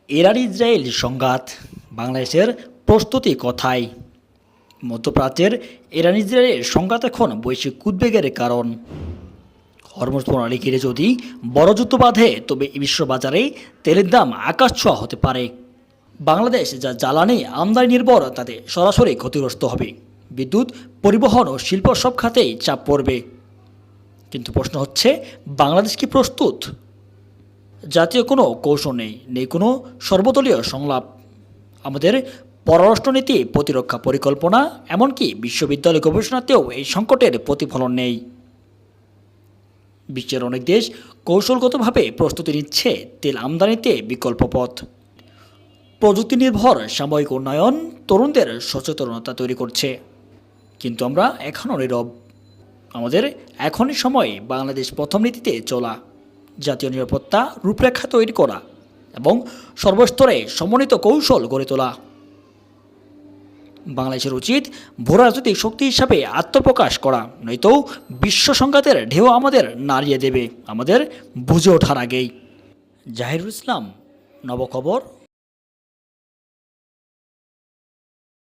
Iran Israel সংঘাত, বাংলাদেশের প্রস্তুতি কথায়। মধ্যপ্রাচ্যের ইরান ইসরায়েলের সংঘাত এখন বৈশ্বিক উদ্বেগের কারণ। হরমুজ প্রণালী ঘিরে যদি বড় যুদ্ধ বাঁধে, তবে বিশ্ববাজারে তেলের দাম আকাশ ছোঁয়া হতে পারে। বাংলাদেশ যা জ্বালানি আমদানি নির্ভর, তাতে সরাসরি ক্ষতিগ্রস্ত হবে। বিদ্যুৎ, পরিবহন ও শিল্প সব খাতেই চাপ পড়বে। কিন্তু প্রশ্ন হচ্ছে, বাংলাদেশ কি প্রস্তুত? জাতীয় কোনো কৌশল নেই কোনো সর্বদলীয় সংলাপ। আমাদের পররাষ্ট্রনীতি, প্রতিরক্ষা পরিকল্পনা, এমনকি বিশ্ববিদ্যালয় গবেষণাতেও এই সংকটের প্রতিফলন নেই। বিশ্বের অনেক দেশ কৌশলগতভাবে প্রস্তুতি নিচ্ছে তেল আমদানিতে বিকল্প পথ। প্রযুক্তি নির্ভর সাময়িক উন্নয়ন তরুণদের সচেতনতা তৈরি করছে। কিন্তু আমরা এখনও নীরব। আমাদের এখনই সময় বাংলাদেশ প্রথম নীতিতে চলা, জাতীয় নিরাপত্তা রূপরেখা তৈরি করা এবং সর্বস্তরে সমন্বিত কৌশল গড়ে তোলা। বাংলাদেশের উচিত ভূরাজনৈতিক শক্তি হিসাবে আত্মপ্রকাশ করা, নয়তো বিশ্ব সংঘাতের ঢেউ আমাদের নাড়িয়ে দেবে আমাদের বুঝে ওঠার আগেই। জাহিরুল ইসলাম, নবখবর।